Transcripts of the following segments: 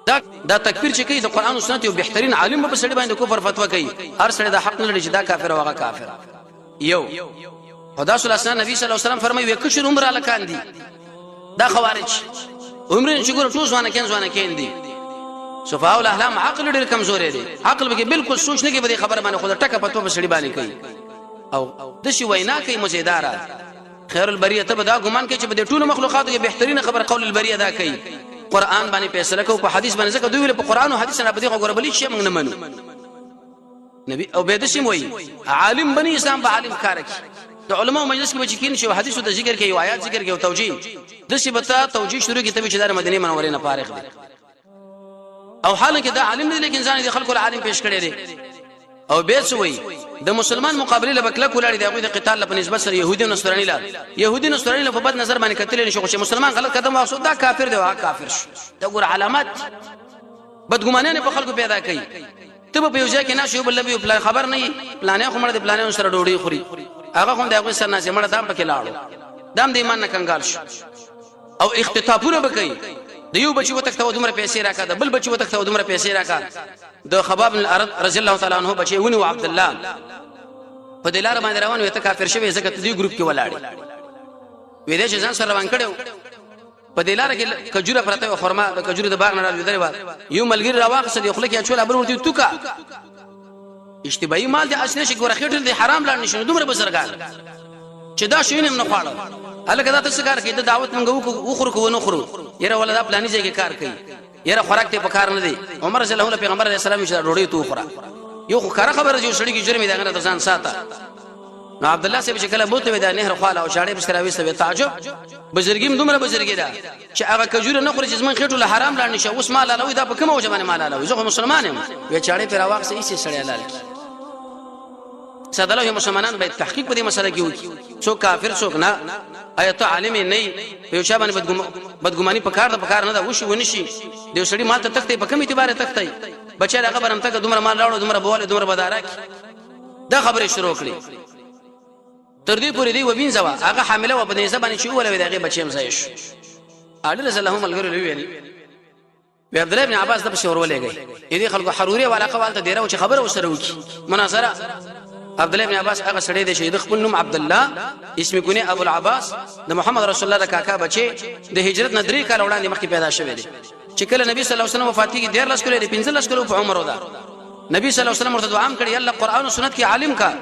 دا تکفیر چې کوي د قران او سنت یو بهترین عالم به سړي باندې کفر فتوا کوي هر سړي دا حق نه لري چې دا کافر او هغه کافر یو خدا صلی الله علیه نبی صلی الله علیه وسلم فرمایي وکشر عمر الکان دي دا خوارج عمر چې ګور ټوس وانه کین دي صفاء الاحلام عقل ډېر کمزور دی عقل به بالکل سوچ نه کوي په خبره باندې خود ټکه پتو په سړي باندې کوي او د شي وینا کوي مزیدار خیر البریه ته دا ګمان کوي چې په ټولو مخلوقاتو کې بهترینه خبر قول البریه دا کوي قران باندې فیصله کو په حدیث باندې ځکه دوی ویل په قران او حدیث نه په دې غوړه بلی شي موږ نه منو نبی او به د شي وایي عالم بني اسلام به عالم کار کوي د علماء مجلس کې بچکین شو حدیث او د ذکر کوي او آیات ذکر کوي او توجیه د شي بتا توجیه شروع کی ته چې د مدینه منورې نه فارغ دي او حالانکه دا عالم دی لیکن ځان دي خلکو العالم پیش کړي دي او به سوي د مسلمان مقابله لبکله کولاړي دغه د قتال په نسبت سره يهودي او نصراني لا يهودي نصراني په بد نظر باندې کتل نشي خو مسلمان غلط قدم واخصو دا کافر دی او کافر شو دا ګور علامات بدګمانه په خلکو پیدا کوي ته په یو ځای کې نشو بل به پلان خبر نه پلانې خو مړ دي پلانې سره ډوډۍ خوري هغه هم دغه سره نه مړ دام پکې لاړو دام د ایمان نه کنګال شو او اختطافونه وکړي دیو بچي وتکته دومره پیسې راکا د بل بچي وتکته دومره پیسې راکا د خباب بن الارض رضی الله تعالی عنہ بچي ونی عبد الله په دلار باندې روان وي ته کافر شوی زکه ته دی ګروپ کې ولاړی وې دې چې ځان سره روان کړو په دلار کې کجوره پرته خرما د کجوره د باغ نه راځي درې یو ملګری راواخص دی خلک یې چول ابر ورته توکا اشتباهي مال دي اسنه شي ګوره خېټل دي حرام لاړ نشي دومره بزرګان چې دا شوینم نه خواړه الګا دا تاسو کار کوي د دعوت منغو وخورو کو نه خورو یره ولدا پلاني ځای کې کار کوي یره خوراک ته په کار نه دی عمر رضی الله عنه پیغمبر علیه السلام چې ډوډۍ تو خورا یو خو کار خبره جو سړی کې جرم دی هغه ځان ساته نو عبد الله صاحب چې کله بوته ودا نهر خواله او شاړې بسره وسته تعجب بزرګیم دومره بزرګی دا چې هغه کجوره نه خوري چې زمون خېټو له حرام لاړ نشه اوس مال لاوي دا په کومه وجه باندې مال لاوي زه مسلمان یم وی چاړې پر واقع سې سړی لال کی ساده مسلمانان به تحقیق په دې مسله کې وکړي څوک کافر څوک نه آیت عالم نه یو چا باندې بدګماني پکار د پکار نه دا وشي ونشي دیو سړی ماته تخته په کوم اعتبار تخته بچا دا خبر هم تک دومره مال لاړو دومره بوله دومره بدارک دا خبره شروع کړي تر دې پورې دی وبین زوا هغه حامله و په دې زبانه چې ولا دغه بچیم زایش اړل رسول الله ملګری ویل وی عبد الله بن عباس د بشور ولېږي دې خلکو حروري ولا قوالته ډیره چې خبره وسره وکي مناظره عبد الله بن عباس هغه سړی دی چې د خپل نوم عبد الله اسم کونه ابو العباس د محمد رسول الله د کاکا بچي د هجرت نه 3 کال وړاندې مخکې پیدا شوی دی چې کله نبی صلی الله علیه وسلم وفات کیږي 14 کال دی 15 کال په عمر ودا نبی صلی الله علیه وسلم ورته دعا کړی الله قران او سنت کې عالم کا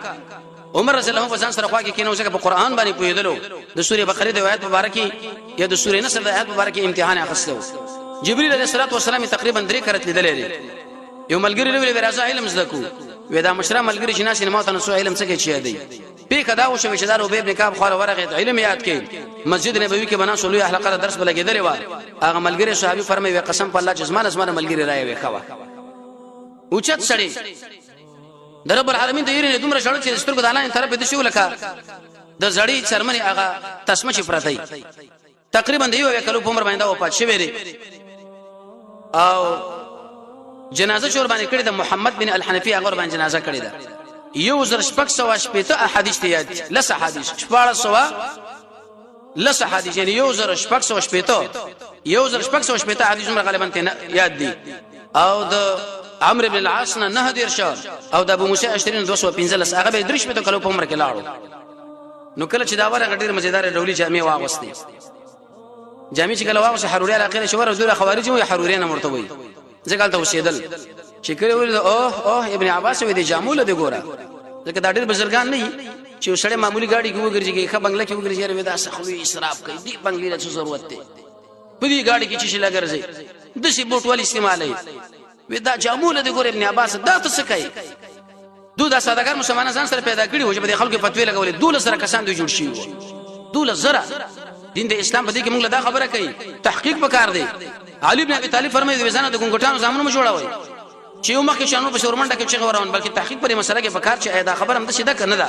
عمر رضی الله عنه ځان سره خوا کې کینو ځکه په قران باندې پوهیدلو د سورې بقره د آیات مبارکي یا د سورې نصر د آیات مبارکي امتحان اخیستو جبرئیل علیه السلام تقریبا 3 کرت لیدلې یو ملګری لوي راځه علم زدکو ودا مشره ملګری چې ناس نه ماته نو علم څه کې چي دی په کدا او شوي چې دارو به ابن کعب خو ورغه علم یاد کړي مسجد نبوي کې بنا شولې حلقه درس بلګیدلې و هغه ملګری صحابي فرمایي قسم په الله چې زما ملګری راي وخوا اوچت سړی د رب العالمین د یری دومره شړو چې سترګو دالان طرف دې شو لکه د زړی چرمنی هغه تسمه چې پرتای تقریبا د یو کلو په عمر باندې او پات شوی دی او جنازه شور باندې کړی د محمد بن الحنفی هغه باندې جنازه کړی ده یو زر شپږ سو شپته احادیث ته یاد لس احادیث شپږ سو لس احادیث یعنی یو زر شپږ سو شپته یو زر شپږ سو شپته احادیث غالبا ته یاد دي او د عمرو بن العاص نه هدیر شو او د ابو موسی اشترین 215 هغه به درش په کلو په عمر کې لاړو نو کله چې دا ورغه ډیر مزیدار ډولي جامع واغستې جامع چې کله واغسته حروري علاقه شو ورزوله خوارج او حروري نه مرتوي ځکه ته وسیدل چې کله ول اوه ابن عباس وې د جامول د ګورا ځکه دا ډېر بزرګان نه چې سړی معمولی گاډي کې وګرځي ښه بنگله کې وګرځي وې دا سخوي اسراف کوي دې بنگلې ته ضرورت دی په دې گاډي کې چې لګرځي د شي بوت ول استعمالي وې دا جامول د ګور ابن عباس دا څه کوي دوه سادهګر مسلمانان ځان سره پیدا کړي و چې په خلکو فتوی لګولې دوله سره کسان دوی جوړ شي دوله زره دین د اسلام په دې کې موږ دا خبره کوي تحقیق وکړ دی علي بن ابي طالب فرمایي د وزانه د ګونګټانو زامنو مجوړوي چې یو مخکې شانو په شورمنډه کې چې غوړون بلکې تحقیق پر مسله کې پکار چې دا خبره هم د شیده کنه ده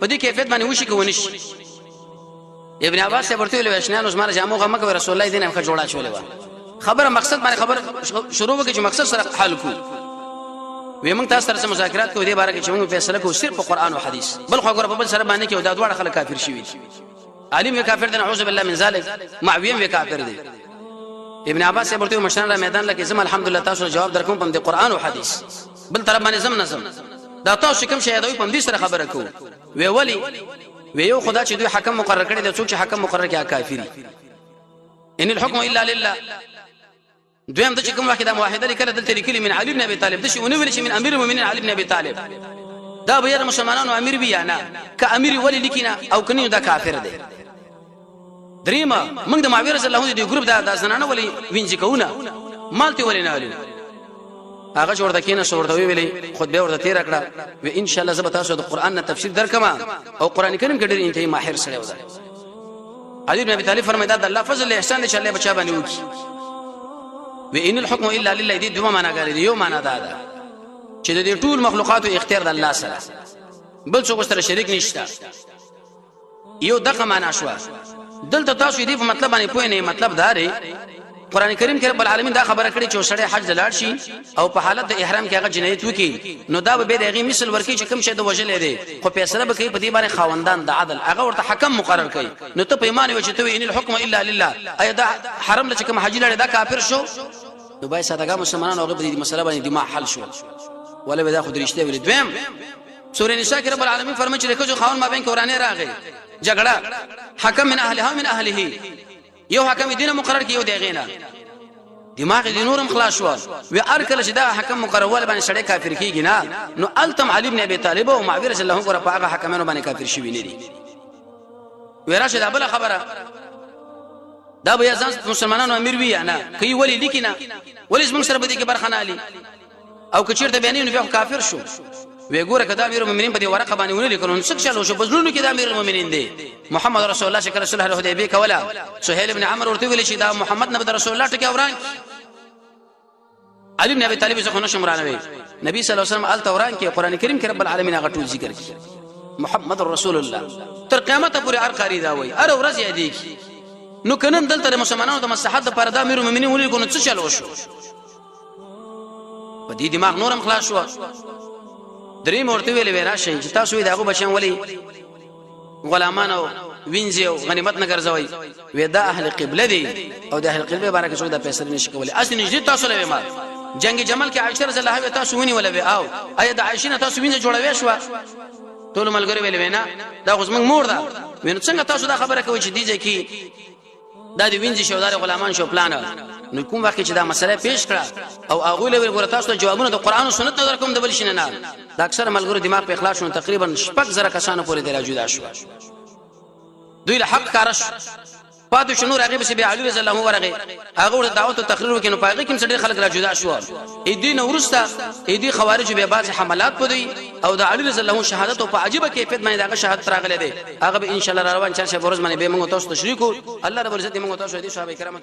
په دې کیفیت باندې وشي کوي نشي ابن عباس ورته ویل وښنانو زما جامو غمه کوي رسول الله دین هم جوړا شولې و خبره مقصد باندې خبر شروع وکړي چې مقصد سره حل کو وې موږ تاسو سره مذاکرات کوو دې باره کې چې موږ فیصله کوو صرف قرآن او حديث بل خو غره په بل سره باندې کې دا دوه خلک کافر شي علي کافر دي نعوذ بالله من ذلك معويه کافر دي ابن عباس ورته مشران را میدان لکه زم الحمدلله تاسو جواب درکوم په قرآن او حدیث بل طرف باندې زم نظم دا تاسو کوم شی یادوي په دې سره خبره کو وی ولی وی یو خدا چې دوی حکم مقرر کړی دی څوک چې حکم مقرر کړي کافری ان الحكم الا لله دویم د چې کوم واحده موحده لیکل دلته لیکلي من علي بن ابي طالب د شي ونویل شي من امیر المؤمنین علي بن ابي طالب دا به مسلمانانو امیر بیا نه ک امیر ولی لیکینا او کني دا کافر دی دریما موږ د معاویه رضی الله عنه دی ګروپ دا زنانه ولی وینځ کوونه مالتي ولی نه ولی هغه ورته کینه ورته ویلې خطبه ورته تیر کړه و ان شاء الله زه تاسو د قران نه تفسیر درکما او قران کریم کې ډېر انتهایی ماهر سره وځي علي بن ابي طالب فرمایدا د الله فضل احسان دې چلے بچا باندې وکی و ان الحكم الا لله دې دوه معنا غاري یو معنا دا چې د ټول مخلوقات او اختیار د الله سره بل څوک سره شریک نشته یو دغه معنا شو دلته تاسو دې په مطلب باندې پوه نه مطلب دا دی قران کریم کې رب العالمین دا خبره کړې چې سړی حج لاړ شي او په حالت د احرام کې هغه جنایت وکي نو دا به دغه مثال ورکی چې کوم شی د وجلې دی خو فیصله به کوي په دې باندې خاوندان د عدل هغه ورته حکم مقرر کوي نو ته په ایمان و چې ته ان الحكم الا لله اي دا حرم لچې کوم حج لاړ دا کافر شو نو بای ساده مسلمانانو هغه دې مسله باندې دماغ حل شو ولا به دا خو درشته ولې دویم سورې نساء کې رب العالمین فرمایي چې لکه خاون ما بین کورانه راغی جګړه حکم من اهلها من اهله یو حکم دینه مقرر کیو دی غینا دماغ دې نورم خلاص شو و ارکل چې دا حکم مقرر ول باندې سړی کافر کیږي نه نو التم علي بن ابي طالب او معاويه رضی الله عنه غره په حکمانو باندې کافر شوی نه دي ورشه دا بل خبره دا به ځان مسلمانانو امیر وی نه کوي ولی لیکینا ولی زمون سره بده کې برخه نه علي او کچیرته بیانې نو بیا کافر شو وی ګوره کدا امیر المؤمنین په دې ورقه باندې ونی لیکلو څه چلو شو بزلونو کې دا امیر المؤمنین دی محمد رسول الله شکر رسول الله حدیبیه کولا سهيل بن عمرو ورته ویل شي دا محمد نبی رسول الله ټکی اوران علي بن ابي طالب څخه نشم رانوي نبی صلی الله علیه وسلم ال توران کې قران کریم کې رب العالمین هغه ټول ذکر کړي محمد رسول الله تر قیامت پورې هر قاری دا وای ار ورځ یادې نو کنن دلته مسلمانانو د مصلحت لپاره د امیر المؤمنین ولې کو نو څه چلو شو په دې دماغ نورم خلاص شو درې مرته ویلې ورا شي چې تاسو دغه بچن ولي غلامانو وینځي او غنیمت نه ګرځوي وې دا اهل قبله دي او د اهل قبله بارک څو د فیصله نشي کولای اصل نږدې تاسو لوي ما جنگ جمل کې عائشه رضی الله عنها تاسو ونی ولا او اې د عائشه تاسو وینځ جوړوي شو ټول ملګری ویلې وینا دا اوس موږ مور ده وینځ څنګه تاسو دا خبره کوي چې دیږي کې دا دی وینځي شو دا غلامان شو پلان نو کوم وخت چې دا مسله پیش کړه او هغه له ور تاسو جوابونه د قران او سنت نظر کوم د بل شنه نه دا اکثر ملګرو دماغ په اخلاص شو تقریبا شپږ زره کسانو پورې درجه دا شو دوی له حق کارش پاتو شنو راغي به علي رضی الله عنه ورغه هغه دعوت او تقریر وکړي نو پاګه کوم څه خلک را جدا شو اې دین ورسته اې دي خوارج به بعض حملات پدوي او د علي رضی الله عنه شهادت او په عجيبه کیفیت باندې دغه شهادت راغله دي هغه به ان شاء الله روان چرشه ورځ باندې به موږ تاسو تشریح کو الله رب العزت موږ تاسو دي صحابه کرام